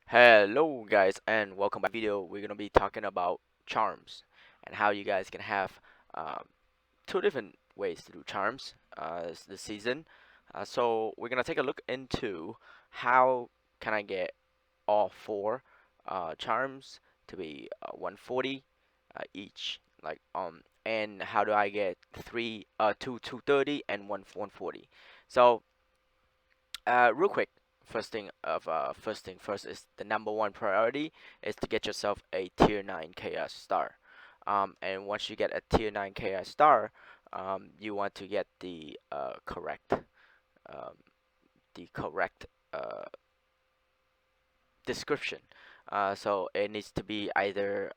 Hello guys and welcome back. Video we're gonna be talking about charms and how you guys can have um, two different ways to do charms this season. So we're gonna take a look into how can I get all four charms to be 140 each, and how do I get two 230 and one 140. So real quick, first thing first is the number one priority is to get yourself a tier 9 chaos star. And once you get a tier 9 chaos star, you want to get um, the correct description. So it needs to be either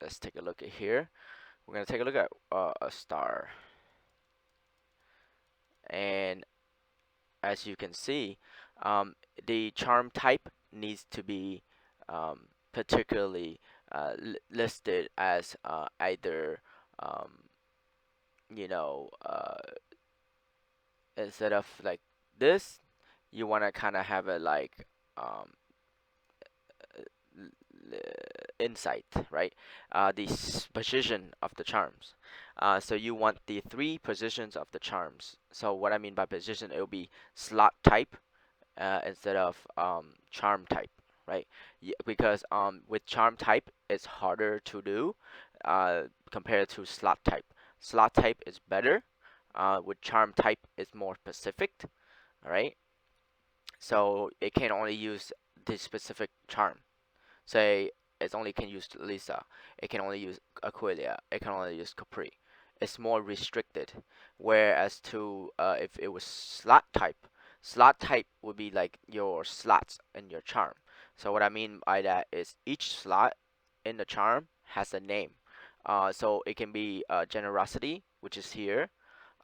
let's take a look at here. We're gonna take a look at a star, and as you can see, the charm type needs to be particularly listed as either um, you know instead of like this, you want to kind of have it like um, insight, right? The position of the charms. So you want the three positions of the charms. So what I mean by position, it will be slot type instead of charm type, right? Because with charm type, it's harder to do compared to slot type. Slot type is better. With charm type, it's more specific, all right? So it can only use this specific charm. Say it only can use Lisa. It can only use Aquilia. It can only use Capri. It's more restricted. Whereas to if it was slot type would be like your slots in your charm. So what I mean by that is each slot in the charm has a name. So it can be generosity, which is here,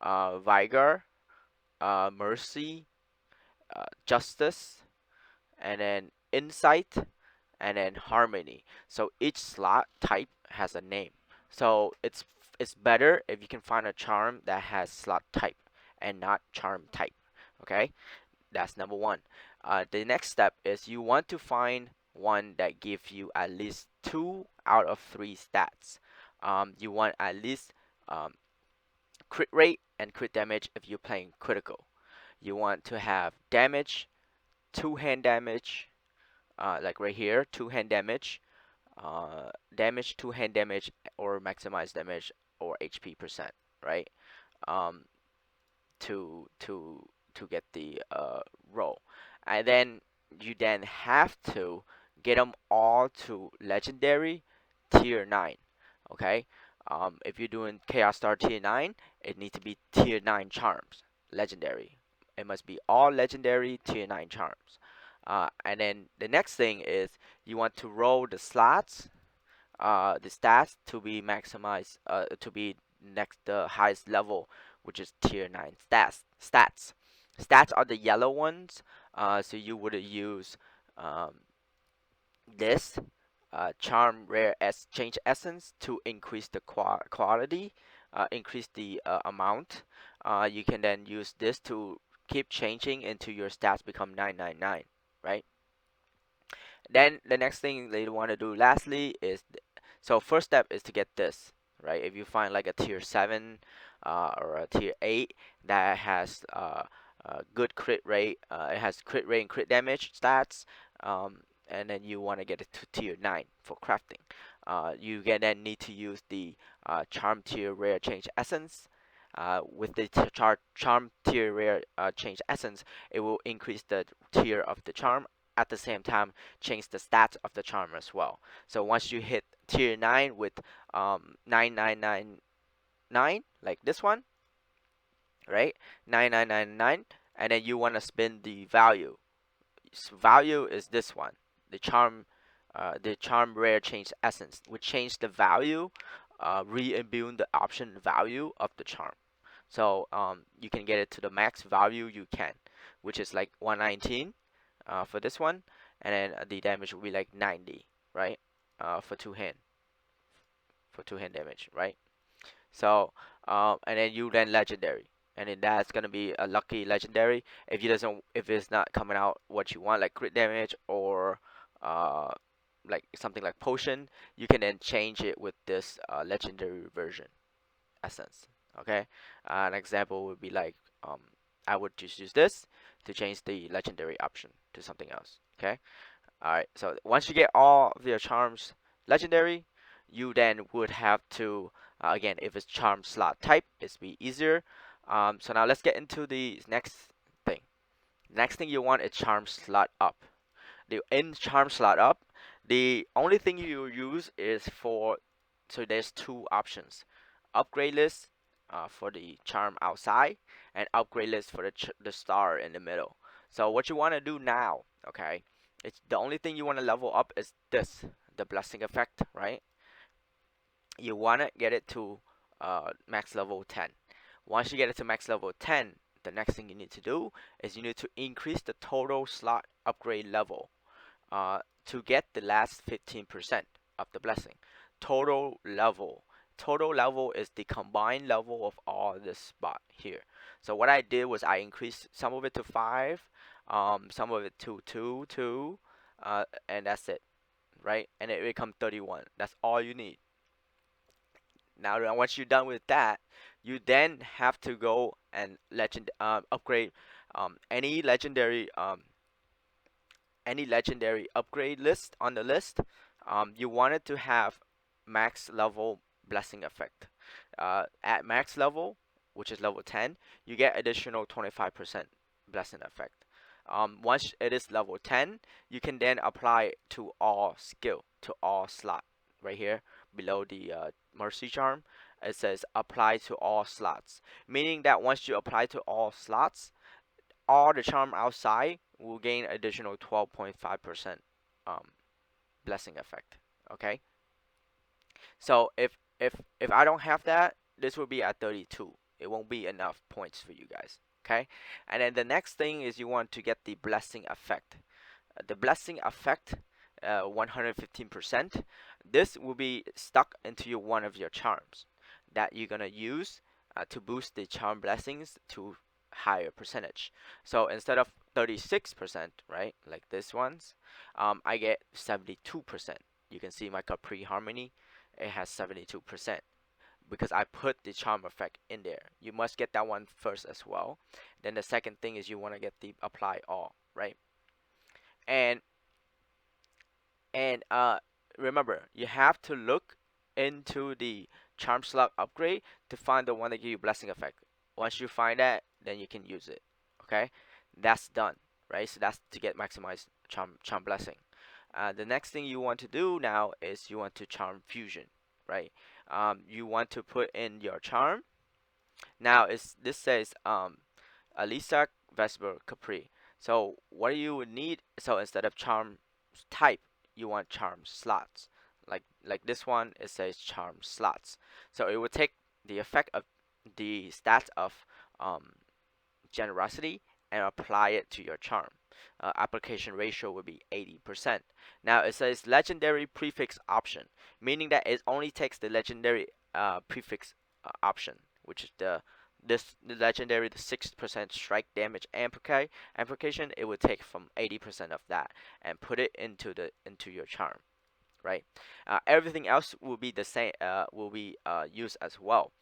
vigor, mercy, justice, and then insight, and then harmony. So each slot type has a name. So it's better if you can find a charm that has slot type and not charm type. Okay, that's number one. The next step is you want to find one that gives you at least 2 out of 3 stats. You want at least um, crit rate and crit damage if you're playing critical. You want to have damage, two-hand damage, like right here, two-hand damage, damage, two-hand damage, or maximize damage or HP percent, right? Um, to to to get the roll, and then you then have to get them all to legendary tier 9. Okay, if you're doing Chaos Star tier 9, it needs to be tier 9 charms, legendary. It must be all legendary tier 9 charms. And then the next thing is you want to roll the stats to be maximized, to be next the highest level, which is tier 9 stats are the yellow ones. So you would use um, this charm rare change essence to increase the quality, increase the amount. You can then use this to keep changing until your stats become 999, right? Then the next thing they want to do lastly is so first step is to get this, right? If you find like a tier 7 or a tier 8 that has good crit rate, it has crit rate and crit damage stats, and then you want to get it to tier 9 for crafting. You then need to use the charm tier rare change essence. With the charm tier rare change essence, it will increase the tier of the charm, at the same time change the stats of the charm as well. So once you hit tier 9 with 9999, like this one, right? 9999, and then you want to spin the value. Value is this one, the charm rare change essence, which change the value, re-imbue the option value of the charm. So you can get it to the max value you can, which is like 119 for this one, and then the damage will be like 90, right? For two hand damage, right? So and then you then legendary. and then that's gonna be a lucky legendary. If it's not coming out what you want, like crit damage or uh, like something like potion, you can then change it with this legendary version essence. Okay, an example would be like I would just use this to change the legendary option to something else. Okay, all right. So once you get all of your charms legendary, you then would have to again, if it's charm slot type, it's be easier. So now let's get into the next thing. Next thing you want is charm slot up. The in charm slot up, the only thing you use is for, so there's two options: upgrade list for the charm outside, and upgrade list for the star in the middle. So what you want to do now, okay, it's the only thing you want to level up is this, the blessing effect, right? You want to get it to max level 10. Once you get it to max level 10, the next thing you need to do is you need to increase the total slot upgrade level to get the last 15% of the blessing. Total level. Total level is the combined level of all this spot here. So what I did was I increased some of it to 5, some of it to 2, and that's it, right? And it becomes 31. That's all you need. Now, once you're done with that, you then have to go and upgrade um, any legendary um, any legendary upgrade list on the list. You want it to have max level blessing effect. At max level, which is level 10, you get additional 25% blessing effect. Once it is level 10, you can then apply it to all skill, to all slot. Right here below the mercy charm, it says apply to all slots, meaning that once you apply to all slots, all the charm outside will gain additional 12.5% um, blessing effect. Okay, so if I don't have that, this will be at 32. It won't be enough points for you guys. Okay, and then the next thing is you want to get the blessing effect. The blessing effect, 115%. This will be stuck into one of your charms that you're gonna use to boost the charm blessings to higher percentage. So instead of 36%, right, like this one's, I get 72%. You can see my Capri Harmony, it has 72% because I put the charm effect in there. You must get that one first as well. Then the second thing is you want to get the apply all, right? And and remember, you have to look into the charm slot upgrade to find the one that give you blessing effect. Once you find that, then you can use it. Okay, that's done, right? So that's to get maximized charm blessing. The next thing you want to do now is you want to charm fusion, right? You want to put in your charm. Now this says Alisa, Vesper, Capri. So what you would need, so instead of charm type, you want charm slots. Like this one, it says charm slots. So it would take the effect of the stats of um, generosity and apply it to your charm. Application ratio would be 80%. Now it says legendary prefix option, meaning that it only takes the legendary prefix option, which is the legendary, the 6% strike damage amplification. It would take from 80% of that and put it into your charm, right? Everything else will be the same. Will be used as well.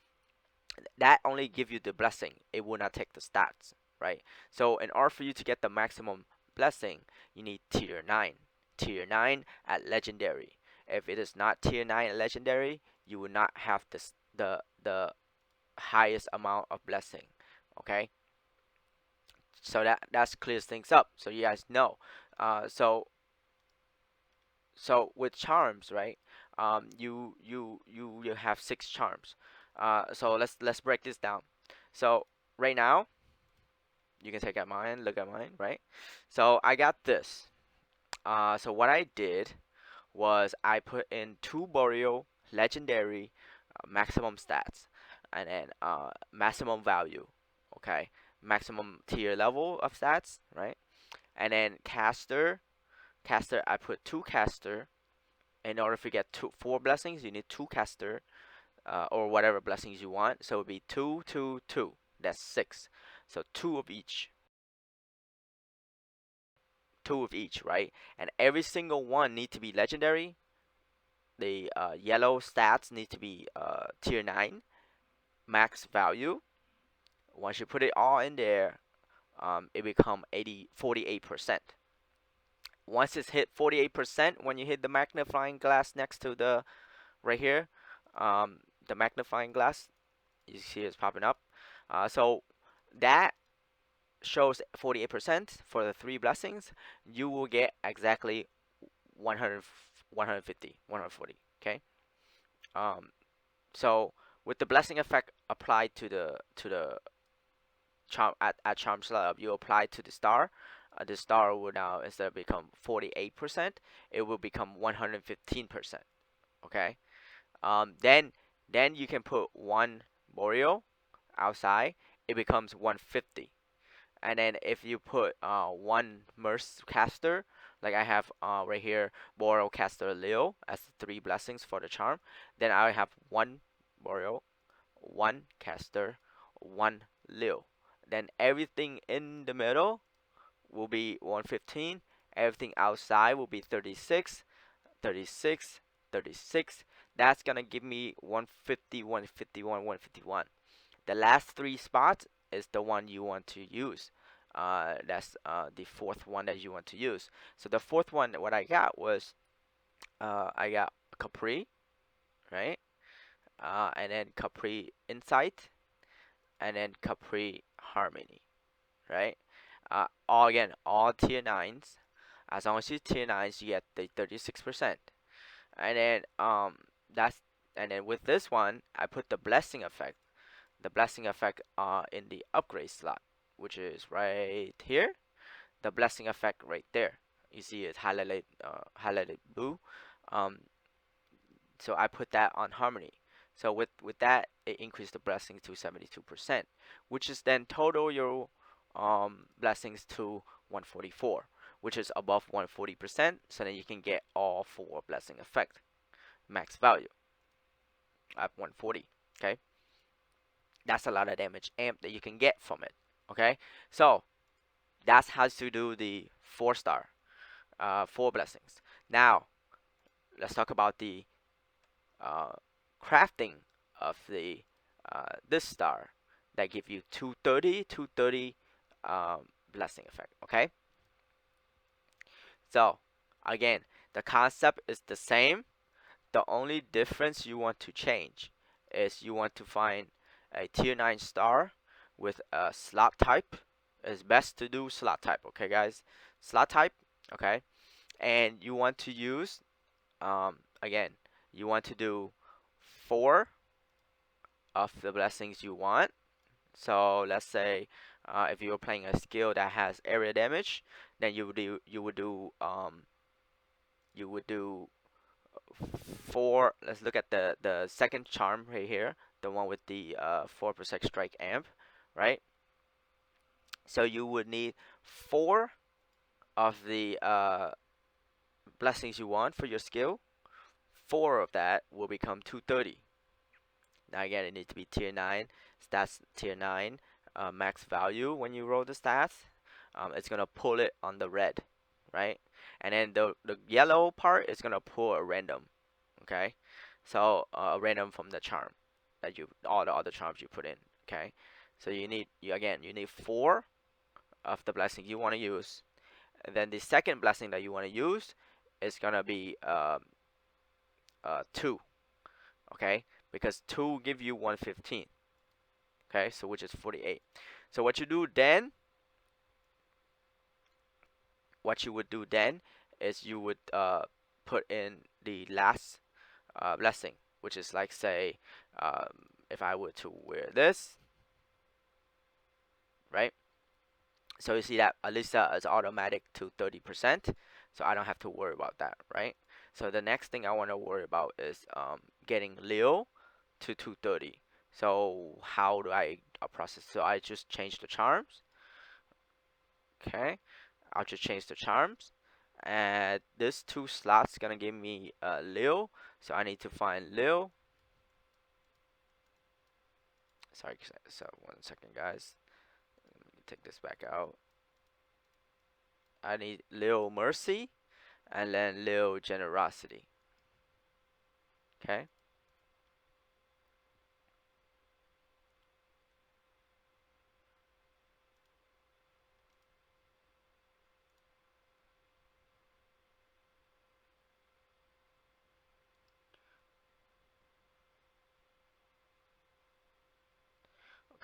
That only give you the blessing. It will not take the stats, right? So in order for you to get the maximum blessing, you need tier 9. Tier 9 at legendary. If it is not tier 9 at legendary, you will not have the highest amount of blessing. Okay, so that clears things up, so you guys know. So with charms, right? You have 6 charms. So let's break this down. So right now, you can take at mine, look at mine, right? So I got this. So what I did was I put in 2 Boreal legendary maximum stats, and then maximum value, okay, maximum tier level of stats, right? And then caster, I put 2 caster. In order to get 4 blessings, you need 2 caster, or whatever blessings you want. So it would be 2, 2, 2. That's 6. So two of each, right? And every single one need to be legendary. The yellow stats need to be tier 9 max value. Once you put it all in there, it become 48%. Once it's hit 48%, when you hit the magnifying glass next to the right here, the magnifying glass, you see it's popping up. So that shows 48% for the 3 blessings. You will get exactly 100, 150, 140. Okay. Um, so with the blessing effect applied to the charm at charm slot up, you apply to the star. The star will now, instead of become 48%, it will become 115%. Okay. Then you can put one Boreal outside, it becomes 150. And then if you put one Merce caster, like I have right here, Boreal caster Leo as the 3 blessings for the charm, then I have one Boreal, one caster, one Leo. Then everything in the middle will be 115. Everything outside will be 36, 36, 36. That's gonna give me 150, 151, 151. The last 3 spots is the one you want to use. That's the fourth one that you want to use. So the fourth one, what I got was I got Capri, right? And then Capri Insight, and then Capri Harmony, right? All again, all tier 9s. As long as you tier 9s, you get the 36%. And then that's and then with this one, I put the blessing effect. The blessing effect in the upgrade slot, which is right here. The blessing effect right there. You see it's highlighted blue. Um, so I put that on harmony. So with that, it increased the blessings to 72%, which is then total your blessings to 144, which is above 140%. So then you can get all 4 blessing effect max value at 140. Okay, that's a lot of damage amp that you can get from it. Okay, so that's how to do the 4-star, 4 blessings. Now let's talk about the uh, crafting of the this star that give you 230 blessing effect. Okay, so again, the concept is the same. The only difference you want to change is you want to find a tier 9 star with a slot type. It's best to do slot type, okay guys? Slot type, okay? And you want to use, again, you want to do 4 of the blessings you want. So let's say if you're playing a skill that has area damage, then you would do 4. Let's look at the second charm right here, the one with the 4% strike amp, right? So you would need 4 of the blessings you want for your skill. 4 of that will become 230. Now again, it needs to be tier 9 stats, tier 9 max value. When you roll the stats, it's gonna pull it on the red, right? And then the yellow part is gonna pull a random. Okay, so random from the charm that you, all the other charms you put in. Okay, so you need, you need 4 of the blessing you want to use, and then the second blessing that you want to use is gonna be 2. Okay, because 2 give you 115. Okay, so which is 48. So what you do then, what you would do then is you would put in the last blessing, which is like, say, if I were to wear this, right? So you see that Alisa is automatic to 30%, so I don't have to worry about that, right? So the next thing I want to worry about is getting Leo to 230. So how do I process? So I just change the charms. Okay, I'll just change the charms, and this 2 slots gonna give me Leo. So I need to find Leo. Sorry, so 1 second, guys. Let me take this back out. I need little mercy and then little generosity. Okay.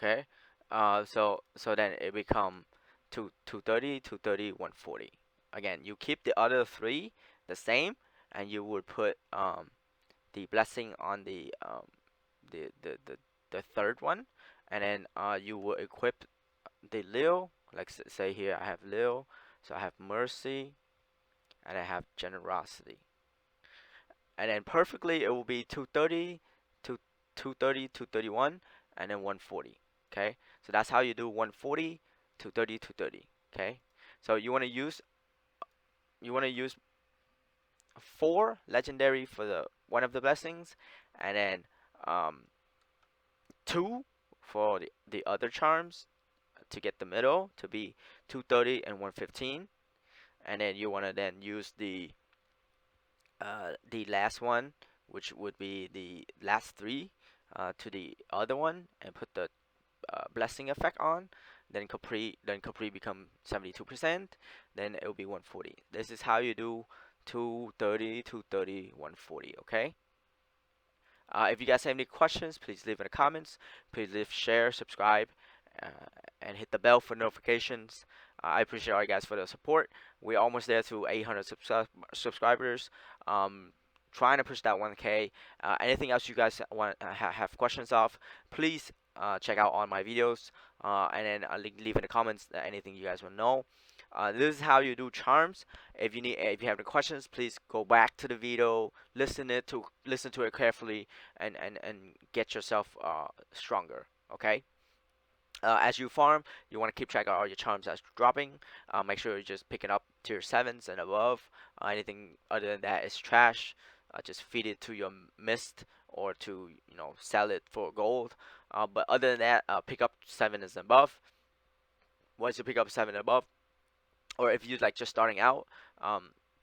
Okay. So then it become 230, 230, 140. Again, you keep the other three the same, and you would put the blessing on the the the, the third one, and then you will equip the lil. Like say here, I have lil, so I have mercy, and I have generosity, and then perfectly it will be 230, 2 230, 231, and then 140. Okay, so that's how you do 140, 230, 230. Okay, so you want to use four legendary for the one of the blessings, and then um, two for the other charms to get the middle to be 230 and 115, and then you want to then use the last one, which would be the last three, to the other one and put the blessing effect on. Then Capri become 72%. Then it will be 140. This is how you do 230, 230, 140. Okay. If you guys have any questions, please leave in the comments. Please leave, share, subscribe, uh, and hit the bell for notifications. I appreciate all you guys for the support. We're almost there to 800 subscribers. Um, Trying to push that 1K. Anything else you guys want have questions of, please check out all my videos, and then leave in the comments anything you guys want to know. This is how you do charms. If you have any questions, please go back to the video, listen to it carefully, and get yourself stronger. Okay. As you farm, you want to keep track of all your charms that's dropping. Make sure you're just picking up tier 7s and above. Anything other than that is trash. Just feed it to your mist or to sell it for gold. But other than that, pick up 7s and above. Once you pick up 7 and above, or if you're like just starting out,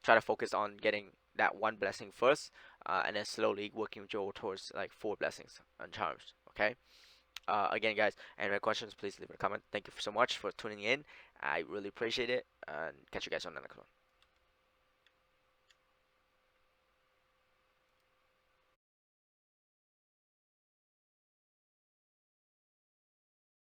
try to focus on getting that one blessing first, and then slowly working your towards like 4 blessings and charms. Okay. Again, guys, any questions, please leave a comment. Thank you so much for tuning in. I really appreciate it, and catch you guys on the next one.